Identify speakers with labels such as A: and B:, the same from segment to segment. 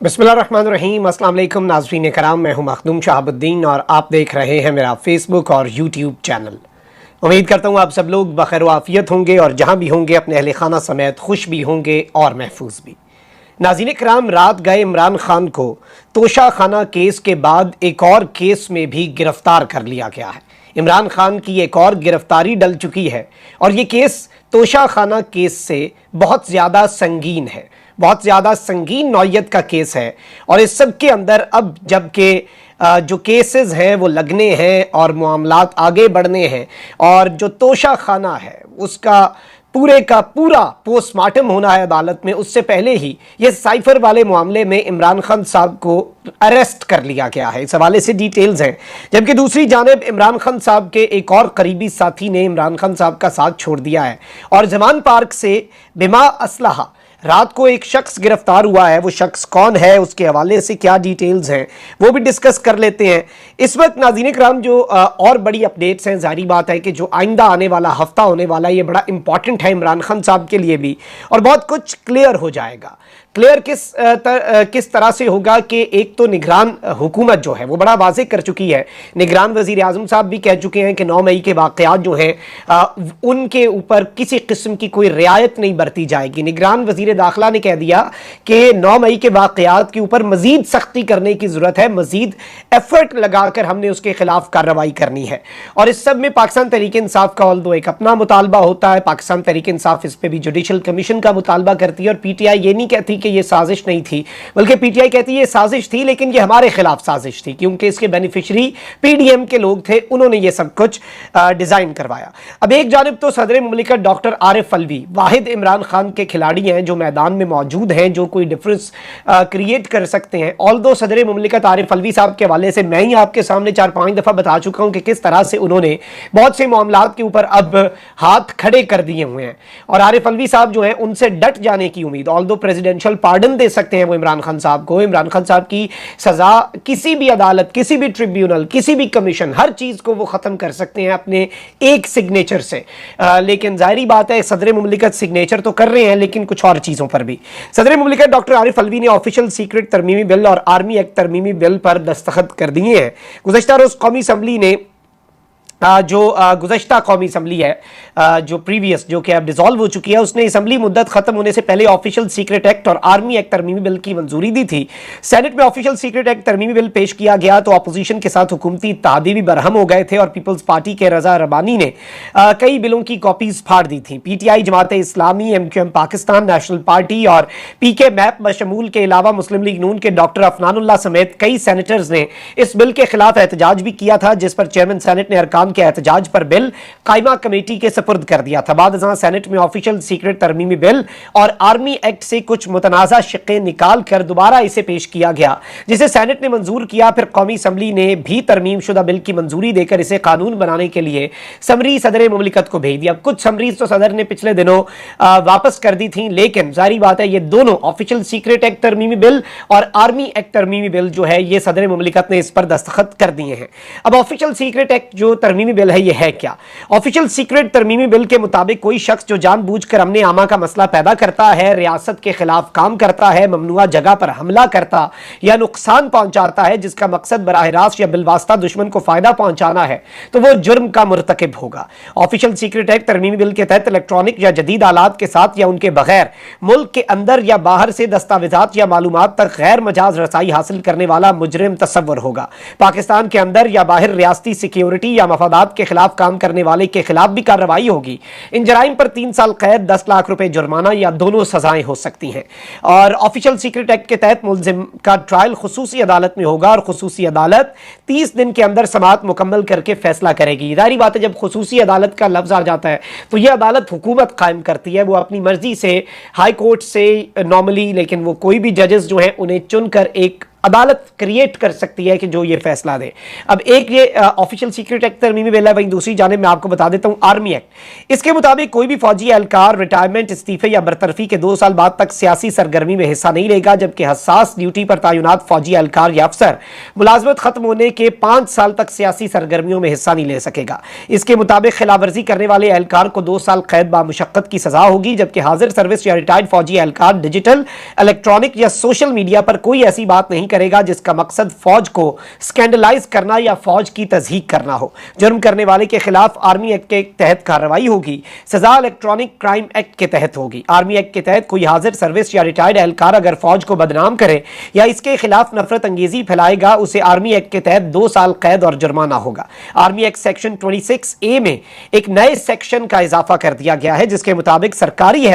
A: बिस्मिल्लाहिर्रहमानिर्रहीम। अस्सलाम वालेकुम नाज़रीन कराम, मैं हूं मखदूम शहाबुद्दीन और आप देख रहे हैं मेरा फेसबुक और यूट्यूब चैनल। उम्मीद करता हूं आप सब लोग बखैर आफियत होंगे और जहां भी होंगे अपने अहले खाना समेत खुश भी होंगे और महफूज भी। नाज़रीन कराम, रात गए इमरान खान को तोशा खाना केस के बाद एक और केस में भी गिरफ्तार कर लिया गया है। इमरान खान की एक और गिरफ्तारी डल चुकी है और ये केस तोशा खाना केस से बहुत ज़्यादा संगीन है, बहुत ज़्यादा संगीन नौयत का केस है। और इस सब के अंदर अब जबकि जो केसेस हैं वो लगने हैं और मामलात आगे बढ़ने हैं और जो तोशा खाना है उसका पूरे का पूरा पोस्टमार्टम होना है अदालत में, उससे पहले ही ये साइफर वाले मामले में इमरान खान साहब को अरेस्ट कर लिया गया है। इस हवाले से डिटेल्स हैं। जबकि दूसरी जानिब इमरान खान साहब के एक और करीबी साथी ने इमरान खान साहब का साथ छोड़ दिया है और जमान पार्क से बिमा असलहा रात को एक शख्स गिरफ्तार हुआ है। वो शख्स कौन है, उसके हवाले से क्या डिटेल्स हैं, वो भी डिस्कस कर लेते हैं। इस वक्त नाज़रीन कराम जो और बड़ी अपडेट्स हैं, जारी बात है कि जो आइंदा आने वाला हफ्ता होने वाला ये बड़ा इंपॉर्टेंट है इमरान खान साहब के लिए भी और बहुत कुछ क्लियर हो जाएगा। क्लियर किस तरह से होगा कि एक तो निगरान हुकूमत जो है वो बड़ा वाज़ेह कर चुकी है। निगरान वज़ीर आज़म साहब भी कह चुके हैं कि 9 मई के वाक़यात जो हैं उनके ऊपर किसी किस्म की कोई रियायत नहीं बरती जाएगी। निगरान वज़ीर दाखिला ने कह दिया कि 9 मई के वाक़यात के ऊपर मज़ीद सख्ती करने की ज़रूरत है, मज़ीद एफर्ट लगाकर हमने उसके खिलाफ कार्रवाई करनी है। और इस सब में पाकिस्तान तहरीक इंसाफ का ऑल्दो एक अपना मुतालबा होता है। पाकिस्तान तहरीक इंसाफ इस पर भी जुडिशल कमीशन का मुतालबा करती है और PTI ये नहीं कहती कि ये साजिश नहीं थी, बल्कि PTI कहती है ये साजिश थी लेकिन ये हमारे खिलाफ साजिश थी क्योंकि इसके बेनिफिशरी PDM के लोग थे, उन्होंने ये सब कुछ डिज़ाइन करवाया। अब एक जानिब तो सदर मुमलिकत डॉक्टर आरिफ अलवी वाहिद इमरान खान के खिलाड़ी हैं जो मैदान में मौजूद हैं, जो कोई डिफरेंस क्रिएट कर सकते हैं। ऑल्दो सदर मुमलिकत आरिफ अलवी साहब के हवाले से मैं ही आपके सामने 4-5 दफ़ा बता चुका हूं कि किस तरह से उन्होंने बहुत से मामलात के ऊपर अब हाथ खड़े कर दिए हुए हैं और आरिफ अलवी साहब जो हैं उनसे डट जाने की उम्मीद। ऑल्दो प्रेसिडेंशियल पार्डन दे सकते हैं वो इमरान खान साहब को, इमरान खान साहब की सजा किसी भी अदालत, किसी भी ट्रिब्यूनल, किसी भी कमीशन, हर चीज़ को वो ख़त्म कर सकते हैं अपने एक सिग्नेचर से। लेकिन जाहिर बात है सदर मुमलिकत सिग्नेचर तो कर रहे हैं लेकिन कुछ और चीज़ों पर भी। सदर मुमलिकत डॉक्टर आरिफ अलवी ने ऑफिशियल सीक्रेट तरमीमी बिल और आर्मी एक्ट तरमीमी बिल पर दस्तखत कर दिए हैं। गुज़श्ता रोज़ कौमी असम्बली ने जो गुज़श्ता कौमी असम्बली है जो प्रीवियस जो कि अब डिसॉल्व हो चुकी है, उसने असम्बली मुद्दत ख़त्म होने से पहले ऑफिशियल सीक्रेट एक्ट और आर्मी एक्ट तरमीमी बिल की मंजूरी दी थी। सेनेट में ऑफिशियल सीक्रेट एक्ट तरमीमी बिल पेश किया गया तो अपोजिशन के साथ हुकूमती इत्तेहादी भी बरहम हो गए थे और पीपल्स पार्टी के रजा रबानी ने कई बिलों की कॉपीज फाड़ दी थी। PTI, Jamaat Islami, MQM Pakistan, national party और PK मैप बशमूल के अलावा मुस्लिम लीग नून के डॉक्टर अफनानुल्लाह समेत कई सेनेटर्स ने इस बिल के खिलाफ एहतजाज भी किया था, जिस पर चेयरमैन सेनेट ने अरकान के एहतजाज पर बिल कायमा कमेटी के सपुर्द कर दिया था। बाद सेनेट में ऑफिशियल सीक्रेट तरमीमी बिल और आर्मी एक्ट से कुछ मुतनाज़ा शिक्के निकाल कर दोबारा इसे पेश किया गया, जिसे सेनेट ने मंजूर किया। फिर कौमी असम्बली ने भी तरमीम शुदा बिल की मंजूरी देकर इसे कानून बनाने के लिए समरी सदर मुमलिकत को भेज दिया। कुछ समरीज तो सदर ने पिछले दिनों वापस कर दी थी, लेकिन जारी बात है ये दोनों ऑफिशियल सीक्रेट एक्ट तरमीमी बिल और आर्मी एक्ट तरमीमी बिल जो है ये सदर मुमलिकत ने इस पर दस्तखत कर दिए हैं। अब ऑफिशियल सीक्रेट एक्ट जो तरमीमी बिल है ये है क्या? ऑफिशियल सीक्रेट तरमीमी बिल के मुताबिक कोई शख्स जो जानबूझकर अमने आमा का मसला पैदा करता है, रियासत के खिलाफ काम करता है, ममनुआ जगह पर हमला करता या नुकसान पहुंचाता है जिसका मकसद बराह रास्त या बिलवास्ता दुश्मन को फायदा पहुंचाना है तो वो जुर्म का मुर्तकिब होगा। ऑफिशियल सीक्रेट एक्ट तरमीमी बिल के तहत इलेक्ट्रॉनिक या जदीद आलात के साथ या उनके बगैर मुल्क के अंदर या बाहर से दस्तावेजात या मालूमात तक गैर मजाज रसाई हासिल करने वाला मुजरिम तस्वर होगा। पाकिस्तान के अंदर या बाहर रियासती सिक्योरिटी या मफादात के खिलाफ काम करने वाले के खिलाफ भी कार्रवाई होगी। इन जराइम पर 3 साल कैद, 10 लाख रुपए जुर्माना या दोनों सजाएं हो सकती हैं। और ऑफिशियल सीक्रेट एक्ट के तहत मुलजिम का ट्रायल खुसूसी अदालत में होगा और खुसूसी अदालत 30 दिन के अंदर समाअत मुकम्मल करके फैसला करेगी। जाहिर बात है जब खुसूसी अदालत का लफ्ज आ जाता है तो यह अदालत हुकूमत कायम करती है, वो अपनी मर्जी से हाई कोर्ट से नॉर्मली, लेकिन वो कोई भी जजेस जो हैं उन्हें चुनकर एक अदालत क्रिएट कर सकती है कि जो ये फैसला दे। अब एक ये ऑफिशियल सीक्रेट एक्ट तरमीमी बिल है, वहीं दूसरी जानिब मैं आपको बता देता हूं आर्मी एक्ट। इसके मुताबिक कोई भी फौजी एहलकार रिटायरमेंट, इस्तीफे या बरतरफी के 2 साल बाद तक सियासी सरगर्मी में हिस्सा नहीं लेगा, जबकि हसास ड्यूटी पर तैनात फौजी एहलकार या अफसर मुलाजमत खत्म होने के 5 साल तक सियासी सरगर्मियों में हिस्सा नहीं ले सकेगा। इसके मुताबिक खिलाफवर्जी करने वाले एहलकार को 2 साल कैद बामुशक्कत की सजा होगी, जबकि हाजिर सर्विस या रिटायर्ड फौजी एहलकार डिजिटल, इलेक्ट्रॉनिक या सोशल मीडिया पर कोई ऐसी बात नहीं करेगा जिसका मकसद फौज को स्कैंडलाइज करना या फौज की तज़हीक करना हो। जुर्म करने वाले के खिलाफ आर्मी एक्ट के तहत कार्रवाई होगी। सजा इलेक्ट्रॉनिक क्राइम एक्ट के तहत होगी। आर्मी एक्ट के तहत कोई हाजिर सर्विस या रिटायर्ड एहलकार अगर फौज को बदनाम करे या इसके खिलाफ नफरत अंगेजी फैलाएगा, उसे आर्मी एक्ट के तहत 2 साल कैद और जुर्माना होगा। आर्मी एक्ट सेक्शन 26A में एक नए सेक्शन का इजाफा कर दिया गया है, जिसके मुताबिक सरकारी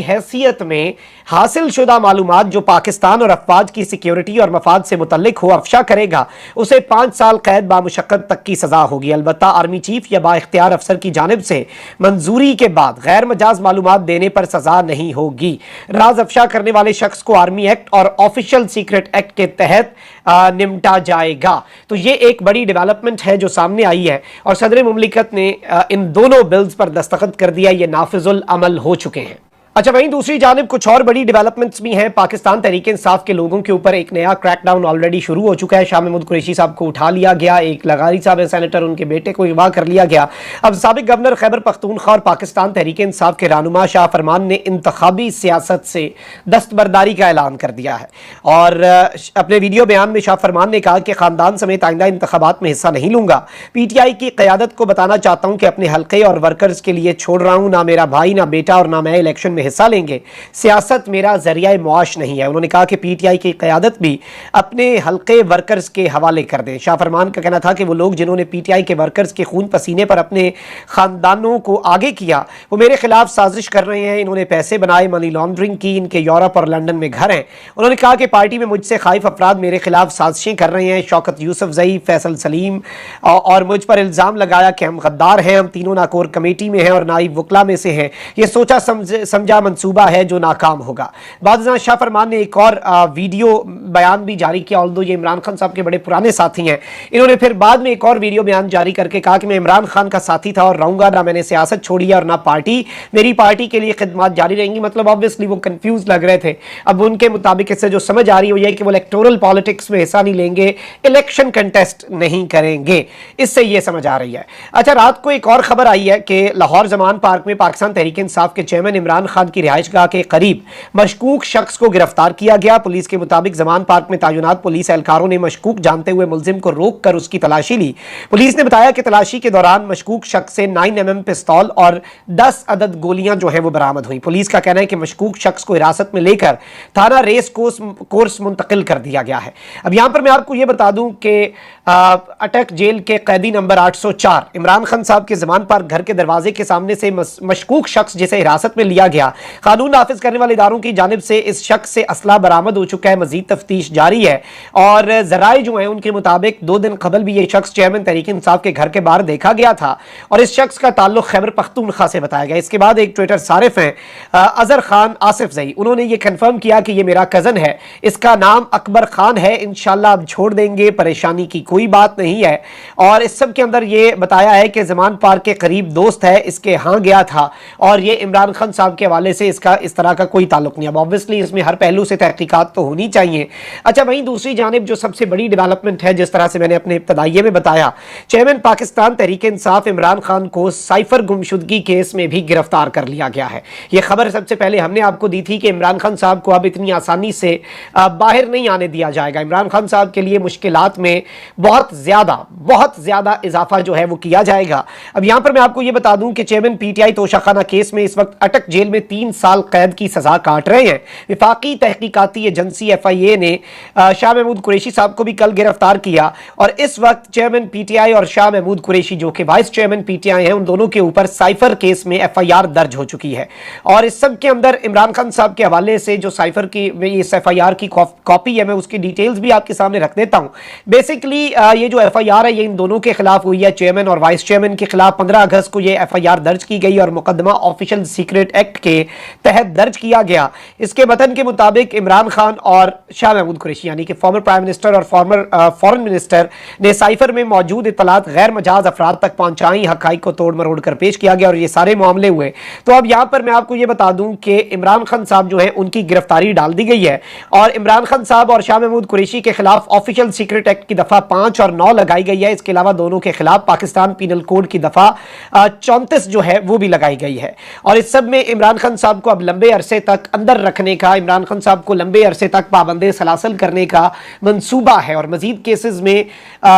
A: हैसियत में हासिल शुदा मालूमात जो पाकिस्तान और अफवाज की सिक्योरिटी और मफाद से मुतल्लिक हो अफशा करेगा, उसे 5 साल कैद बामुशक्कत तक की सजा होगी। अलबत्ता आर्मी चीफ या बाइख्तियार अफसर की जानिब से मंजूरी के बाद गैर मजाज मालूमात देने पर सजा नहीं होगी। राज अफशा करने वाले शख्स को आर्मी एक्ट और ऑफिशियल सीक्रेट एक्ट के तहत निपटा जाएगा। तो ये एक बड़ी डेवलपमेंट है जो सामने आई है और सदर मुमलिकत ने इन दोनों बिल्स पर दस्तखत कर दिया। ये नाफिजुल अमल हो चुके हैं। अच्छा, वहीं दूसरी जानिब कुछ और बड़ी डेवलपमेंट्स भी हैं। पाकिस्तान तहरीक इंसाफ के लोगों के ऊपर एक नया क्रैकडाउन ऑलरेडी शुरू हो चुका है। शाह महमूद कुरैशी साहब को उठा लिया गया, एक लगारी साहब है सेनेटर, उनके बेटे को अगवा कर लिया गया। अब साबिक गवर्नर खैबर पख्तूनख्वा और पाकिस्तान तहरीक इंसाफ के रहनुमा शाह फरमान ने इंतखाबी सियासत से दस्तबरदारी का ऐलान कर दिया है और अपने वीडियो बयान में शाह फरमान ने कहा कि खानदान समेत आइंदा इंतखाबात में हिस्सा नहीं लूंगा। PTI की क़यादत को बताना चाहता हूं कि अपने हल्के और वर्कर्स के लिए छोड़ रहा हूं। ना मेरा भाई, ना बेटा और ना मैं इलेक्शन में हिस्सा लेंगे। सियासत मेरा जरिया मुआश नहीं है। उन्होंने कहा कि PTI की क़यादत भी अपने हल्के वर्कर्स के हवाले कर दें। शाह फरमान का कहना था कि वो लोग जिन्होंने PTI के वर्कर्स के खून पसीने पर अपने खानदानों को आगे किया, वो मेरे खिलाफ साजिश कर रहे हैं। इन्होंने पैसे बनाए, मनी लॉन्ड्रिंग की, इनके यूरोप और लंदन में घर हैं। उन्होंने कहा कि पार्टी में मुझसे खाइफ अफराद मेरे खिलाफ साजिशें कर रहे हैं। शौकत यूसुफजई, फैसल सलीम और मुझ पर इल्ज़ाम लगाया कि हम गद्दार हैं, हम तीनों नाकोर कमेटी में हैं और नाइब वकला में से हैं। ये सोचा समझा मंसूबा है जो नाकाम होगा। बाद शाह फरमान ने एक और वीडियो बयान भी जारी किया। ऑल्दो ये इमरान खान साहब के बड़े पुराने साथी हैं, इन्होंने फिर बाद में एक और वीडियो बयान जारी करके कहा कि मैं इमरान खान का साथी था और रहूंगा, ना मैंने सियासत छोड़ी है और ना पार्टी, मेरी पार्टी के लिए खिदमत जारी रहेंगी। मतलब ऑब्वियसली वो कंफ्यूज लग रहे थे। अब उनके मुताबिक इससे जो समझ आ रही है कि वो इलेक्टोरल पॉलिटिक्स में हिस्सा नहीं लेंगे, इलेक्शन कंटेस्ट नहीं करेंगे, इससे ये समझ आ रही है। अच्छा, रात को एक और खबर आई है कि लाहौर जमान पार्क में पाकिस्तान तहरीक इंसाफ के चेयरमैन इमरान खान की रिहाइशगाह के करीब मशकूक शख्स को गिरफ्तार किया गया। पुलिस के मुताबिक जमान पार्क में तैनात पुलिस एहलकारों ने मशकूक जानते हुए मुलजिम को रोक कर उसकी तलाशी ली। पुलिस ने बताया कि तलाशी के दौरान मशकूक शख्स से 9mm पिस्तौल और 10 अदद गोलियां जो हैं वो बरामद हुई। पुलिस का कहना है कि मशकूक शख्स को हिरासत में लेकर थाना रेस कोर्स मुंतकिल कर दिया गया है। अब यहां पर मैं आपको यह बता दूं कि अटक जेल के कैदी नंबर 804 इमरान खान साहब के जमान पार्क घर के दरवाजे के सामने से मशकूक शख्स जिसे हिरासत में लिया गया, कानून नाफिज करने वाले इदारों की जानिब से इस शख्स से असला बरामद हो चुका है। मजीद तफ्तीश जारी है और जराए जो हैं उनके मुताबिक 2 दिन कबल भी ये शख्स चेयरमैन तहरीक इंसाफ के घर के बाहर देखा गया था और इस शख्स का ताल्लुक खैबर पख्तूनख्वा से बताया गया। इसके बाद एक ट्विटर सारिफ हैं अजहर खान आसिफ जई, उन्होंने ये कंफर्म किया कि ये मेरा कजन है, इसका नाम अकबर खान है, इंशाल्लाह अब छोड़ देंगे, परेशानी की कोई बात नहीं है। और इस सब के अंदर ये बताया है कि जमान पार्क के करीब दोस्त है, इसके यहाँ गया था और ये इमरान खान साहब के हवाले से इसका इस तरह का कोई ताल्लुक नहीं। अब ऑब्वियसली इसमें हर पहलू से तहकीकात तो होनी चाहिए। अच्छा, वहीं दूसरी जानिब जो सबसे बड़ी डेवलपमेंट है, जिस तरह से मैंने अपने इब्तदाइये में बताया, चेयरमैन पाकिस्तान तहरीक इंसाफ इमरान खान को साइफर गुमशुदगी केस में भी गिरफ्तार कर लिया गया है। यह खबर सबसे पहले हमने आपको दी थी कि इमरान खान साहब को अब इतनी आसानी से बाहर नहीं आने दिया जाएगा। इमरान खान साहब के लिए मुश्किलात में बहुत ज़्यादा इजाफा जो है वो किया जाएगा। अब यहाँ पर मैं आपको ये बता दूं कि चेयरमैन PTI तोशाखाना केस में इस वक्त अटक जेल में 3 साल कैद की सजा काट रहे हैं। विफाकी तहकीकाती एजेंसी FIA ने शाह महमूद कुरैशी साहब को भी कल गिरफ्तार किया और इस वक्त चेयरमैन PTI और शाह महमूद कुरैशी जो कि वाइस चेयरमैन PTI हैं, उन दोनों के ऊपर साइफर केस में FIR दर्ज हो चुकी है। और इस सब के अंदर इमरान खान साहब के हवाले से जो साइफर की इस FIR की कॉपी है, मैं उसकी डिटेल्स भी आपके सामने रख देता हूं। बेसिकली ये जो FIR है ये इन दोनों के खिलाफ हुई है, चेयरमैन और वाइस चेयरमैन के खिलाफ। 15 अगस्त को ये FIR दर्ज की गई और मुकदमा ऑफिशियल सीक्रेट एक्ट के के तहत दर्ज किया गया। इसके मतन के मुताबिक इमरान खान और शाह महमूद कुरैशी यानी कि फॉर्मर प्राइम मिनिस्टर और फॉर्मर फॉरेन मिनिस्टर ने साइफर में मौजूद इत्तलात गैर मजाज अफराद तक पहुंचाई, हकाइक को तोड़ मरोड़ कर पेश किया गया और ये सारे मामले हुए। तो अब यहाँ पर मैं आपको ये बता दूं कि इमरान खान साहब जो है उनकी गिरफ्तारी डाल दी गई है और इमरान खान साहब और शाह महमूद कुरैशी के खिलाफ ऑफिशियल सीक्रेट एक्ट की दफा 5 और 9 लगाई गई है। इसके अलावा दोनों के खिलाफ पाकिस्तान पीनल कोड की दफा 34 जो है वो भी लगाई गई है। और इस सब में इमरान खान साहब को अब लंबे अरसे तक अंदर रखने का, इमरान खान साहब को लंबे अरसे तक पाबंदे सलासल करने का मंसूबा है। और मजीद केसेस में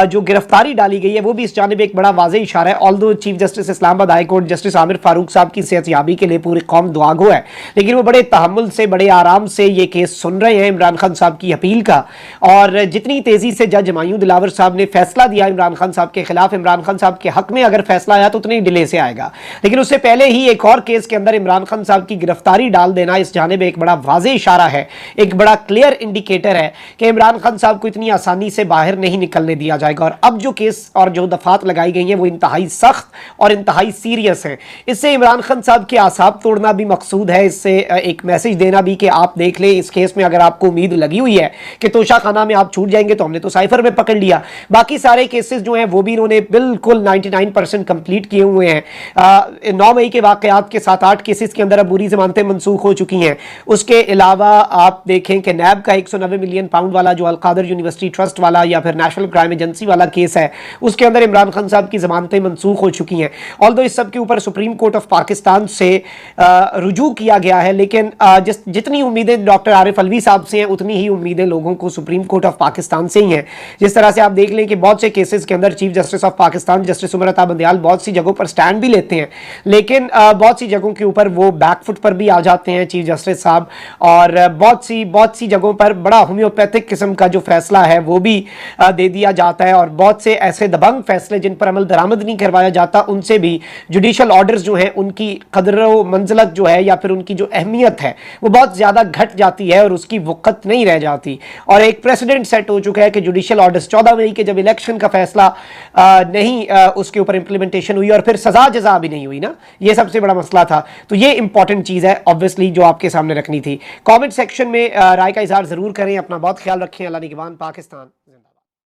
A: जो गिरफ्तारी डाली गई है वो भी इस जानिब एक बड़ा वाज़ेह इशारा है। Although chief justice Islamabad high court justice Aamir Farooq साहब की सेहतयाबी के लिए पूरी कौम दुआगो है, लेकिन वो बड़े तहम्मुल से, बड़े आराम से ये केस सुन रहे हैं इमरान खान साहब की अपील का। और जितनी तेजी से जज हुमायूं दिलावर साहब ने फैसला दिया इमरान खान साहब के खिलाफ, इमरान खान साहब के हक में अगर फैसला आया तो उतनी डिले से आएगा, लेकिन उससे पहले ही एक और केस के अंदर इमरान खान साहब की गिरफ्तारी डाल देना इस जानिब एक बड़ा वाज़ेह इशारा है, एक बड़ा क्लियर इंडिकेटर है कि इमरान खान साहब को इतनी आसानी से बाहर नहीं निकलने दिया जाएगा। और अब जो केस और जो दफात लगाई गई हैं वो इंतहाई सख्त और इंतहाई सीरियस है। इससे इमरान खान साहब के आसाब तोड़ना भी मकसूद है, इससे एक मैसेज देना भी कि आप देख लें, इस केस में अगर आपको उम्मीद लगी हुई है कि तोशा खाना में आप छूट जाएंगे तो हमने तो साइफर में पकड़ लिया, बाकी सारे केसेस जो हैं वो भी इन्होंने बिल्कुल 99% कंप्लीट किए हुए हैं। 9 मई के वाकयात के 7-8 केसेस के अंदर अब बुरी जमानतें मनसूख हो चुकी हैं। उसके अलावा आप देखें कि नैब का 190 मिलियन पाउंड वाला जो अलकादर यूनिवर्सिटी ट्रस्ट वाला या फिर नेशनल क्राइम एजेंसी वाला केस है उसके अंदर इमरान खान साहब की जमानतें मनसूख हो चुकी हैं। ऑल्दो इस सब के ऊपर सुप्रीम कोर्ट ऑफ पाकिस्तान से रुजू किया गया है, लेकिन जितनी उम्मीदें डॉक्टर आरिफ अलवी साहब से हैं उतनी ही उम्मीदें लोगों को सुप्रीम कोर्ट ऑफ पाकिस्तान से ही हैं। जिस तरह से आप देख लें कि बहुत से केसेस के अंदर chief justice of Pakistan justice Umar Ata Bandial बहुत सी जगहों पर स्टैंड भी लेते हैं, लेकिन बहुत सी जगहों के ऊपर वो बैकफुट पर भी आ जाते हैं चीफ जस्टिस साहब। और बहुत सी जगहों पर बड़ा होम्योपैथिक किस्म का जो फैसला है वो भी दे दिया जाता है। और बहुत से ऐसे दबंग फैसले जिन पर अमल दरामद नहीं करवाया जाता उनसे भी जुडिशल ऑर्डर्स जो हैं उनकी कदर व मंजिलत जो है या फिर उनकी जो अहमियत है वो बहुत ज़्यादा घट जाती है और उसकी वक़्त नहीं रह जाती। और एक प्रेसिडेंट सेट हो चुका है कि जुडिशल ऑर्डर्स 14 मई के जब इलेक्शन का फैसला उसके ऊपर इंप्लीमेंटेशन हुई और फिर सजा जजा भी नहीं हुई ना, ये सबसे बड़ा मसला था। तो ये इंपॉर्टेंट चीज़ है ऑब्वियसली जो आपके सामने रखनी थी। कमेंट सेक्शन में राय का इजहार ज़रूर करें। अपना बहुत ख्याल रखें। अल्लाह निगहबान। पाकिस्तान जिंदाबाद।